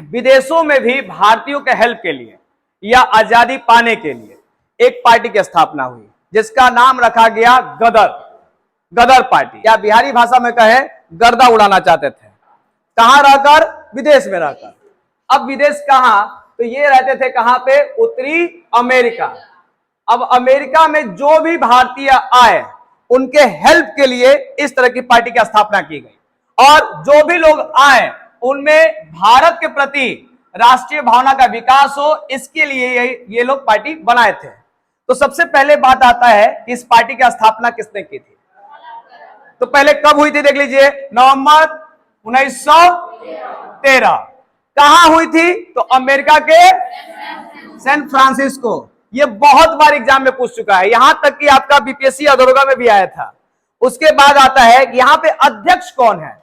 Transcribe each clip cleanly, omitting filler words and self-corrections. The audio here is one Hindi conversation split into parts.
विदेशों में भी भारतीयों के हेल्प के लिए या आजादी पाने के लिए एक पार्टी की स्थापना हुई जिसका नाम रखा गया गदर। गदर पार्टी, या बिहारी भाषा में कहे गर्दा उड़ाना चाहते थे। कहां रहकर? विदेश में रहकर। अब विदेश कहां? तो ये रहते थे कहां पे? उत्तरी अमेरिका। अब अमेरिका में जो भी भारतीय आए उनके हेल्प के लिए इस तरह की पार्टी की स्थापना की गई और जो भी लोग आए उनमें भारत के प्रति राष्ट्रीय भावना का विकास हो, इसके लिए ये लोग पार्टी बनाए थे। तो सबसे पहले बात आता है कि इस पार्टी की स्थापना किसने की थी? तो पहले कब हुई थी? देख लीजिए, नवंबर 1913। कहां हुई थी? तो अमेरिका के सैन फ्रांसिस्को। ये बहुत बार एग्जाम में पूछ चुका है, यहां तक कि आपका बीपीएससी अधरोगा में भी आया था। उसके बाद आता है कि यहां पे अध्यक्ष कौन है।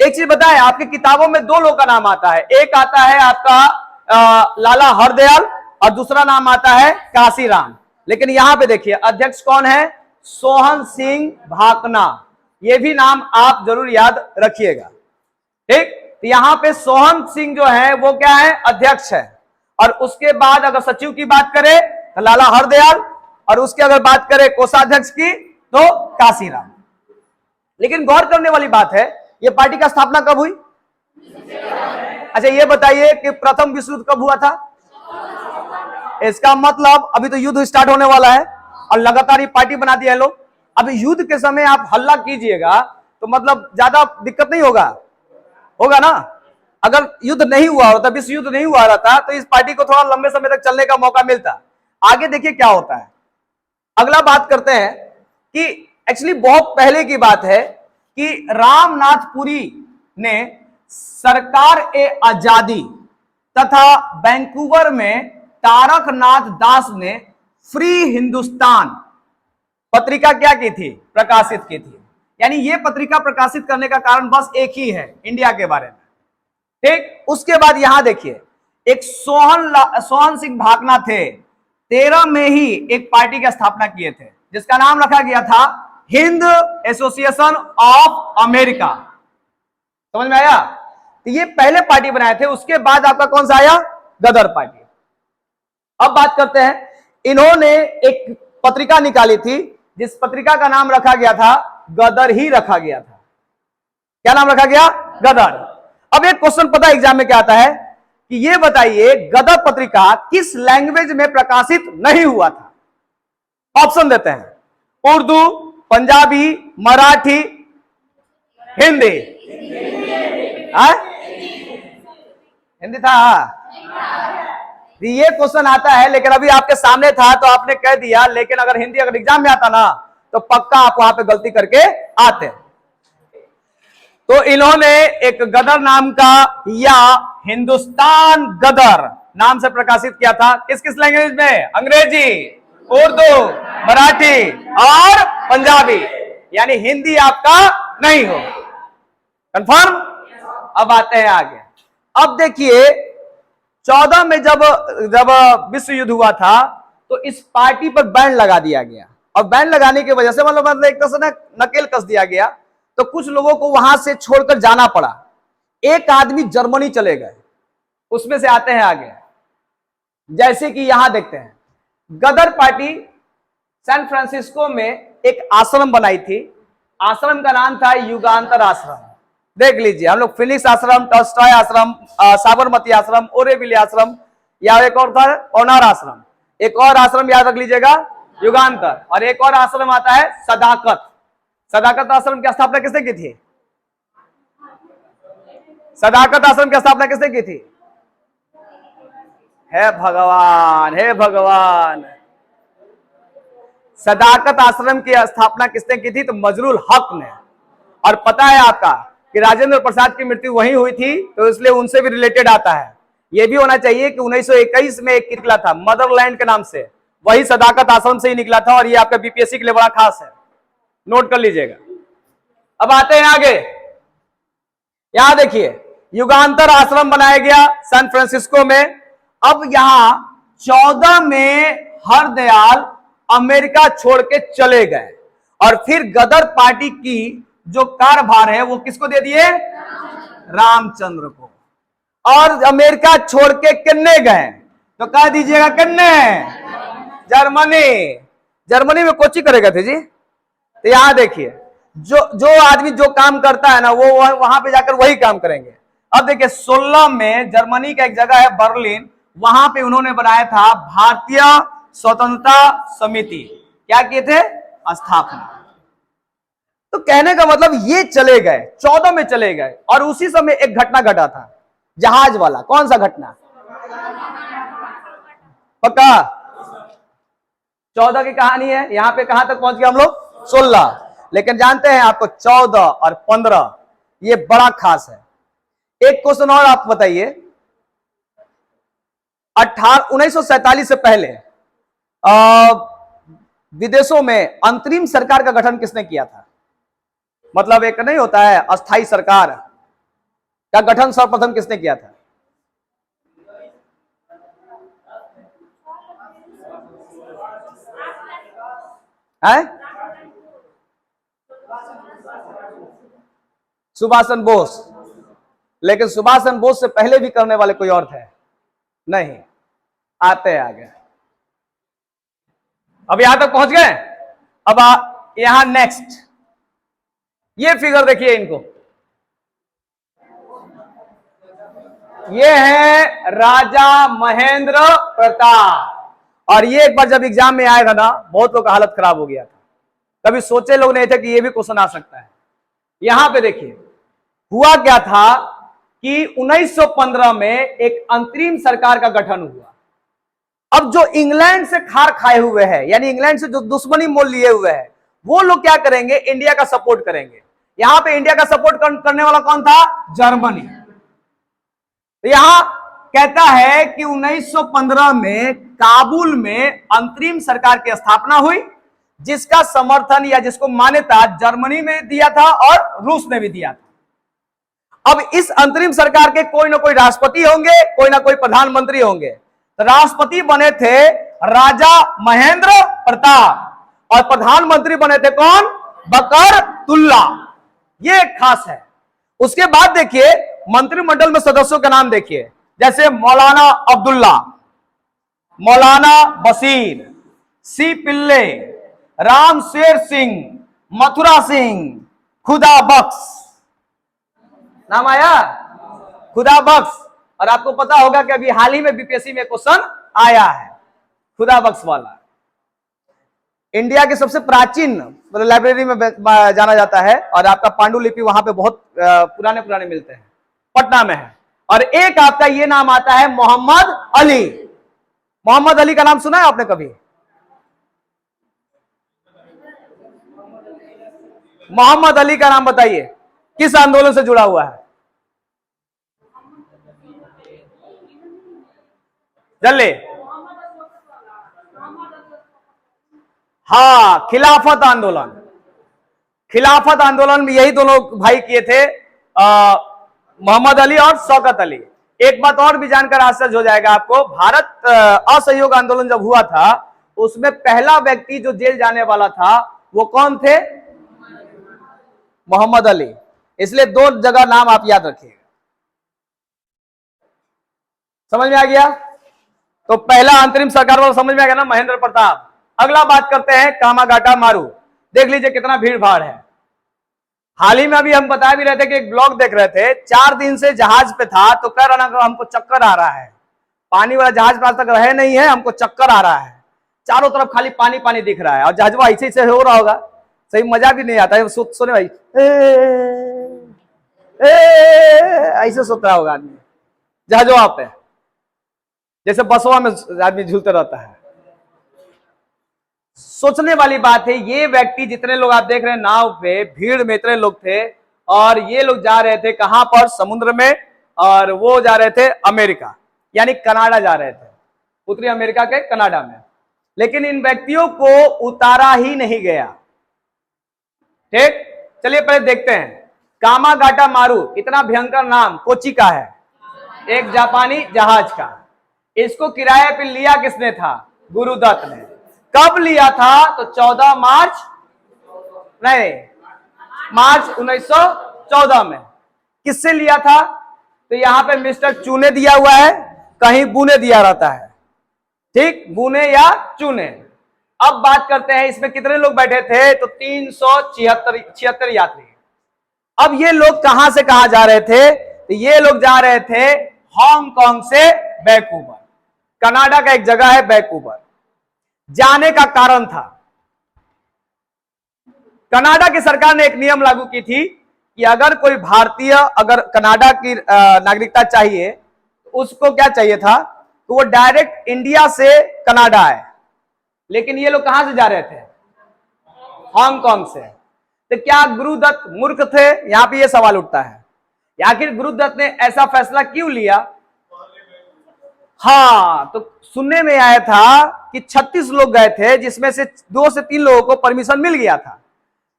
एक चीज बताएं, आपकी किताबों में दो लोग का नाम आता है, एक आता है आपका लाला हरदयाल और दूसरा नाम आता है काशीराम। लेकिन यहां पे देखिए अध्यक्ष कौन है? सोहन सिंह भाकना। ये भी नाम आप जरूर याद रखिएगा, ठीक। तो यहां पे सोहन सिंह जो है वो क्या है? अध्यक्ष है। और उसके बाद अगर सचिव की बात करें तो लाला हरदयाल, और उसके अगर बात करें कोषाध्यक्ष की तो काशीराम। लेकिन गौर करने वाली बात है, ये पार्टी का स्थापना कब हुई? अच्छा ये बताइए कि प्रथम विश्व युद्ध कब हुआ था? इसका मतलब अभी तो युद्ध स्टार्ट होने वाला है और लगातार ये पार्टी बना दिया है लोग। अभी युद्ध के समय आप हल्ला कीजिएगा तो मतलब ज्यादा दिक्कत नहीं होगा, होगा ना। अगर युद्ध नहीं हुआ होता, विश्व युद्ध नहीं हुआ रहता तो इस पार्टी को थोड़ा लंबे समय तक चलने का मौका मिलता। आगे देखिए क्या होता है। अगला बात करते हैं कि एक्चुअली बहुत पहले की बात है कि रामनाथपुरी ने सरकार ए आजादी तथा वैंकूवर में तारकनाथ दास ने फ्री हिंदुस्तान पत्रिका क्या की थी? प्रकाशित की थी। यानी ये पत्रिका प्रकाशित करने का कारण बस एक ही है, इंडिया के बारे में, ठीक। उसके बाद यहां देखिए एक सोहन सिंह भाकना थे, 13 में ही एक पार्टी की स्थापना किए थे जिसका नाम रखा गया था हिंद एसोसिएशन ऑफ अमेरिका। समझ में आया? तो ये पहले पार्टी बनाए थे। उसके बाद आपका कौन सा आया? गदर पार्टी। अब बात करते हैं, इन्होंने एक पत्रिका निकाली थी जिस पत्रिका का नाम रखा गया था गदर ही रखा गया था। क्या नाम रखा गया? गदर। अब एक क्वेश्चन पता एग्जाम में क्या आता है कि ये बताइए गदर पत्रिका किस लैंग्वेज में प्रकाशित नहीं हुआ था? ऑप्शन देते हैं, उर्दू, पंजाबी, मराठी, हिंदी। हिंदी था। ये क्वेश्चन आता है, लेकिन अभी आपके सामने था तो आपने कह दिया, लेकिन अगर हिंदी अगर एग्जाम में आता ना तो पक्का आप वहां पे गलती करके आते। तो इन्होंने एक गदर नाम का या हिंदुस्तान गदर नाम से प्रकाशित किया था। किस किस लैंग्वेज में? अंग्रेजी, उर्दू, मराठी और पंजाबी। यानी हिंदी आपका नहीं हो। कंफर्म? अब आते हैं आगे। अब देखिए 14 में जब विश्व युद्ध हुआ था तो इस पार्टी पर बैन लगा दिया गया, और बैन लगाने की वजह से मतलब एक तरह से नकेल कस दिया गया। तो कुछ लोगों को वहां से छोड़कर जाना पड़ा। एक आदमी जर्मनी चले गए। उसमें से आते हैं आगे, जैसे कि यहां देखते हैं गदर पार्टी सैन फ्रांसिस्को में एक आश्रम बनाई थी। आश्रम का नाम था युगांतर आश्रम। देख लीजिए, हम लोग फिनिक्स आश्रम, टॉल्स्टॉय आश्रम, साबरमती आश्रम, ओरेविले आश्रम, या एक और था ओनार आश्रम। एक और आश्रम याद रख लीजिएगा, युगांतर। और एक और आश्रम आता है सदाकत। सदाकत आश्रम की स्थापना किसने की थी? सदाकत आश्रम की स्थापना किसने की थी? हे भगवान, हे भगवान। सदाकत आश्रम की स्थापना किसने की थी? तो मजरुल हक ने। और पता है आपका कि राजेंद्र प्रसाद की मृत्यु वहीं हुई थी, तो इसलिए उनसे भी रिलेटेड आता है। यह भी होना चाहिए कि 1921 में एक निकला था मदरलैंड के नाम से, वही सदाकत आश्रम से ही निकला था। और ये आपका बीपीएससी के लिए बड़ा खास है, नोट कर लीजिएगा। अब आते हैं आगे। यहां देखिए युगांतर आश्रम बनाया गया सैन फ्रांसिस्को में। अब यहां 14 में हरदयाल अमेरिका छोड़ के चले गए और फिर गदर पार्टी की जो कार्यभार है वो किसको दे दिए? रामचंद्र को। और अमेरिका छोड़ के किन्ने गए, तो कह दीजिएगा किन्ने, जर्मनी। जर्मनी में कोची करेगा थे जी। तो यहां देखिए, जो आदमी जो काम करता है ना, वो वहां पे जाकर वही काम करेंगे। अब देखिए 16 में जर्मनी का एक जगह है बर्लिन, वहां पे उन्होंने बनाया था भारतीय स्वतंत्रता समिति। क्या किए थे, स्थापना। तो कहने का मतलब ये चले गए, 14 में चले गए, और उसी समय एक घटना घटा था जहाज वाला। कौन सा घटना, पक्का 14 की कहानी है। यहां पे कहां तक पहुंच गए हम लोग, 16। लेकिन जानते हैं आपको 14 और 15 ये बड़ा खास है। एक क्वेश्चन और आप बताइए, 1947 से पहले विदेशों में अंतरिम सरकार का गठन किसने किया था? मतलब एक नहीं होता है अस्थाई सरकार का गठन सर्वप्रथम किसने किया था? है सुभाष चंद्र बोस। लेकिन सुभाष चंद्र बोस से पहले भी करने वाले कोई और थे? नहीं। आते हैं आगे। अब यहां तक पहुंच गए। अब यहां नेक्स्ट ये फिगर देखिए, इनको ये है राजा महेंद्र प्रताप। और ये एक बार जब एग्जाम में आएगा ना, बहुत लोग का हालत खराब हो गया था। कभी सोचे लोग नहीं थे कि ये भी क्वेश्चन आ सकता है। यहां पे देखिए हुआ क्या था कि 1915 में एक अंतरिम सरकार का गठन हुआ। अब जो इंग्लैंड से खार खाए हुए हैं, यानी इंग्लैंड से जो दुश्मनी मोल लिए हुए हैं, वो लोग क्या करेंगे, इंडिया का सपोर्ट करेंगे। यहां पे इंडिया का सपोर्ट करने वाला कौन था, जर्मनी। तो यहां कहता है कि 1915 में काबुल में अंतरिम सरकार की स्थापना हुई, जिसका समर्थन या जिसको मान्यता जर्मनी में दिया था और रूस ने भी दिया था। अब इस अंतरिम सरकार के कोई ना कोई राष्ट्रपति होंगे, कोई ना कोई प्रधानमंत्री होंगे। तो राष्ट्रपति बने थे राजा महेंद्र प्रताप और प्रधानमंत्री बने थे कौन, बकरतुल्ला। ये खास है। उसके बाद देखिए मंत्रिमंडल में सदस्यों का नाम देखिए, जैसे मौलाना अब्दुल्ला, मौलाना बशीर, सी पिल्ले, राम शेर सिंह, मथुरा सिंह, खुदा बख्श। नाम आया, खुदा बख्श। और आपको पता होगा कि अभी हाल ही में बीपीएससी में क्वेश्चन आया है खुदा बख्श वाला। इंडिया के सबसे प्राचीन लाइब्रेरी में जाना जाता है, और आपका पांडुलिपि वहां पे बहुत पुराने मिलते हैं, पटना में है। और एक आपका ये नाम आता है मोहम्मद अली। मोहम्मद अली का नाम सुना है आपने कभी? मोहम्मद अली का नाम बताइए, किस आंदोलन से जुड़ा हुआ है? जल्दी। हाँ, खिलाफत आंदोलन। खिलाफत आंदोलन में यही दोनों भाई किए थे, मोहम्मद अली और शौकत अली। एक बात और भी जानकर आश्चर्य हो जाएगा आपको, भारत असहयोग आंदोलन जब हुआ था, उसमें पहला व्यक्ति जो जेल जाने वाला था वो कौन थे? मोहम्मद अली। इसलिए दो जगह नाम आप याद रखिएगा। समझ में आ गया? तो पहला अंतरिम सरकार वाला समझ में आ गया ना, महेंद्र प्रताप। अगला बात करते हैं कामागाटा मारू। देख लीजिए कितना भीड़ भाड़ है। हाल ही में अभी हम बता भी रहे थे कि एक ब्लॉग देख रहे थे, 4 दिन से जहाज पे था, तो कह रहा ना हमको चक्कर आ रहा है। पानी वाला जहाज पे आज तक रहे नहीं है, हमको चक्कर आ रहा है। चारों तरफ खाली पानी पानी दिख रहा है, और जहाजवा ऐसे ऐसे हो रहा होगा, सही मजा भी नहीं आता है। सोने भाई ऐसे सोता रहा होगा आदमी जहाजवा पे, जैसे बसवा में आदमी झूलते रहता है। सोचने वाली बात है, ये व्यक्ति जितने लोग आप देख रहे हैं नाव पे, भीड़ में इतने लोग थे, और ये लोग जा रहे थे कहां पर, समुद्र में, और वो जा रहे थे अमेरिका, यानी कनाडा जा रहे थे, उत्तरी अमेरिका के कनाडा में। लेकिन इन व्यक्तियों को उतारा ही नहीं गया। ठीक, चलिए पहले देखते हैं। कामागाटा मारू, इतना भयंकर नाम कोची का है, एक जापानी जहाज का। इसको किराए पे लिया किसने था? गुरुदत्त ने। कब लिया था? तो 14 मार्च, नहीं, मार्च 1914 में। किससे लिया था? तो यहां पे मिस्टर चूने दिया हुआ है, कहीं बुने दिया रहता है, ठीक, बुने या चुने। अब बात करते हैं इसमें कितने लोग बैठे थे, तो 376 यात्री। अब ये लोग कहां से कहां जा रहे थे, तो ये लोग जा रहे थे हांगकांग से वैंकूवर, कनाडा का एक जगह है वैंकूवर। जाने का कारण था, कनाडा की सरकार ने एक नियम लागू की थी कि अगर कोई भारतीय अगर कनाडा की नागरिकता चाहिए, तो उसको क्या चाहिए था, तो वो डायरेक्ट इंडिया से कनाडा आए। लेकिन ये लोग कहां से जा रहे थे, हांगकांग से। तो क्या गुरुदत्त मूर्ख थे, यहां पे ये सवाल उठता है, आखिर गुरुदत्त ने ऐसा फैसला क्यों लिया। हाँ, तो सुनने में आया था कि 36 लोग गए थे, जिसमें से 2 से 3 लोगों को परमिशन मिल गया था।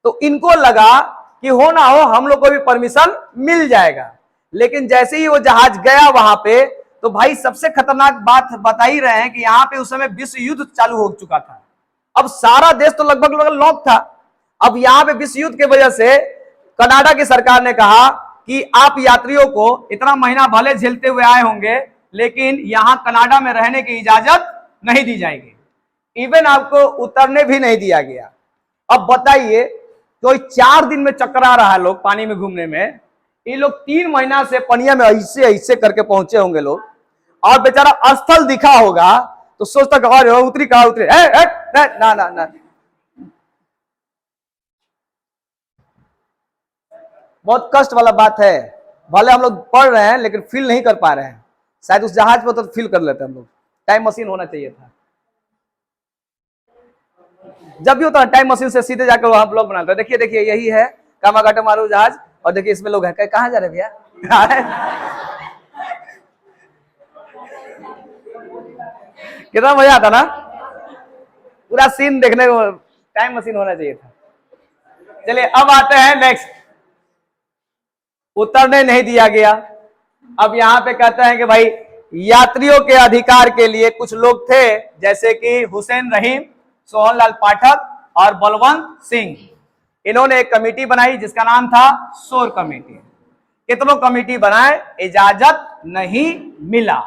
तो इनको लगा कि हो ना हो हम लोग को भी परमिशन मिल जाएगा। लेकिन जैसे ही वो जहाज गया वहां पे, तो भाई सबसे खतरनाक बात बता ही रहे हैं कि यहाँ पे उस समय विश्व युद्ध चालू हो चुका था। अब सारा देश तो लगभग लॉक था। अब यहाँ पे विश्व युद्ध की वजह से कनाडा की सरकार ने कहा कि आप यात्रियों को इतना महीना भले झेलते हुए आए होंगे, लेकिन यहां कनाडा में रहने की इजाजत नहीं दी जाएगी, इवन आपको उतरने भी नहीं दिया गया। अब बताइए, कोई 4 दिन में चक्करा रहा है लोग पानी में घूमने में, ये लोग 3 महीना से पनिया में ऐसे ऐसे करके पहुंचे होंगे लोग, और बेचारा स्थल दिखा होगा तो सोचता कि उतरी कहा उतरी, ना ना ना, बहुत कष्ट वाला बात है। भले हम लोग पढ़ रहे हैं लेकिन फील नहीं कर पा रहे हैं, शायद उस जहाज पर तो फील कर लेते हैं हम लोग। टाइम मशीन होना चाहिए था, जब भी होता है टाइम मशीन से सीधे जाकर हम लोग बनाते हैं। देखिए देखिए, यही है कामागाटा मारू जहाज, और देखिए इसमें लोग हैं, कहां जा रहे भैया कितना मजा आता ना, पूरा सीन देखने को टाइम मशीन होना चाहिए था। चलिए अब आते हैं नेक्स्ट, उतरने नहीं दिया गया। अब यहां पे कहते हैं कि भाई यात्रियों के अधिकार के लिए कुछ लोग थे, जैसे कि हुसैन रहीम, सोहनलाल पाठक और बलवंत सिंह। इन्होंने एक कमेटी बनाई जिसका नाम था शोर कमेटी। कितनों कमेटी बनाए, इजाजत नहीं मिला।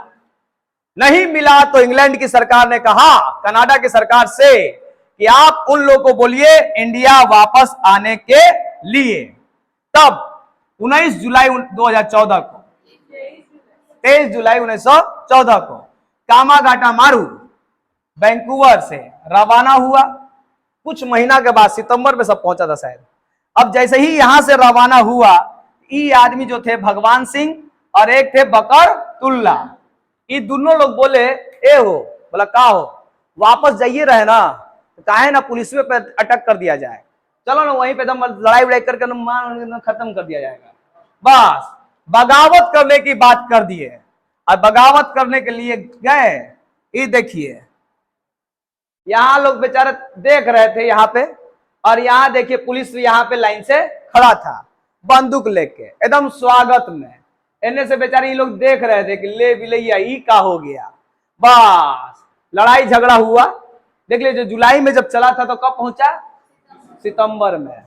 नहीं मिला तो इंग्लैंड की सरकार ने कहा कनाडा की सरकार से कि आप उन लोगों को बोलिए इंडिया वापस आने के लिए। तब 19 जुलाई 2014 को, 23 जुलाई 1914 को कामागाटा मारू वैंकूवर से रवाना हुआ। कुछ महीना के बाद सितंबर में सब पहुंचा था शायद। अब जैसे ही यहां से रवाना हुआ, ये आदमी जो थे भगवान सिंह और एक थे बकर तुल्ला, ये दोनों लोग बोले ए हो, बोला का हो, वापस जाइए रहे ना, काहे ना पुलिस पे अटक कर दिया जाए, चलो ना वहीं पे दम लड़ाई वड़ाई करके खत्म कर दिया जाएगा। बस बगावत करने की बात कर दिए, और बगावत करने के लिए गए। ये देखिए यहां लोग बेचारे देख रहे थे यहाँ पे, और यहाँ देखिए पुलिस यहाँ पे लाइन से खड़ा था बंदूक लेके एकदम स्वागत में। इनने से बेचारे ये लोग देख रहे थे कि ले बिलैया ई का हो गया। बस लड़ाई झगड़ा हुआ। देख लीजिए जुलाई में जब चला था तो कब पहुंचा, सितंबर में।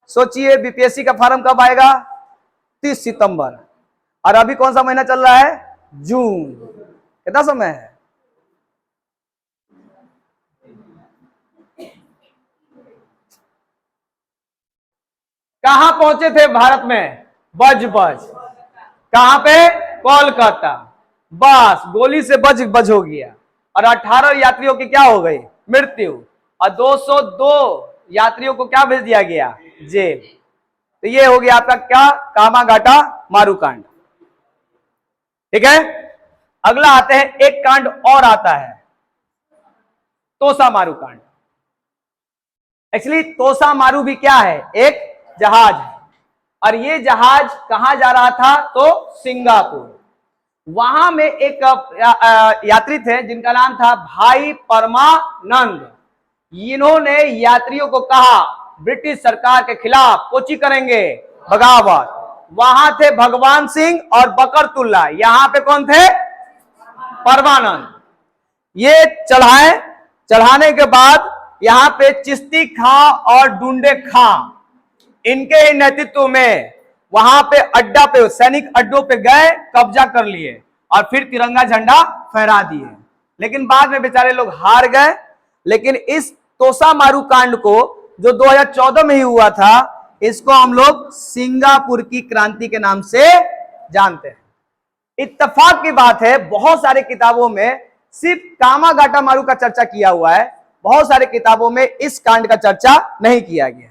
सोचिए बीपीएससी का फॉर्म कब आएगा, 30 सितंबर, और अभी कौन सा महीना चल रहा है, जून। कितना समय है, कहां पहुंचे थे भारत में, बज कहां पे, कोलकाता। बस गोली से बज हो गया, और 18 यात्रियों की क्या हो गई, मृत्यु, और 202 यात्रियों को क्या भेज दिया गया, जेल। तो ये हो गया आपका क्या, कामागाटा मारू कांड। ठीक है, अगला आते हैं, एक कांड और आता है, तोसा मारू कांड। एक्चुअली तोसा मारू भी क्या है, एक जहाज है, और ये जहाज कहां जा रहा था, तो सिंगापुर। वहां में एक यात्री थे जिनका नाम था भाई परमानंद। इन्होंने यात्रियों को कहा ब्रिटिश सरकार के खिलाफ कोची करेंगे, बगावत। वहां थे भगवान सिंह और बकरतुल्ला, यहां पे कौन थे, परमानंद। ये चढ़ाने के बाद यहां पे चिश्ती खां और डुंडे खां, इनके ही नेतृत्व में वहां पे अड्डा पे, सैनिक अड्डों पे गए, कब्जा कर लिए और फिर तिरंगा झंडा फहरा दिए। लेकिन बाद में बेचारे लोग हार गए। लेकिन इस तोसा मारू कांड को जो 2014 में ही हुआ था, इसको हम लोग सिंगापुर की क्रांति के नाम से जानते हैं। इत्तेफाक की बात है, बहुत सारे किताबों में सिर्फ कामागाटा मारू का चर्चा किया हुआ है, बहुत सारे किताबों में इस कांड का चर्चा नहीं किया गया।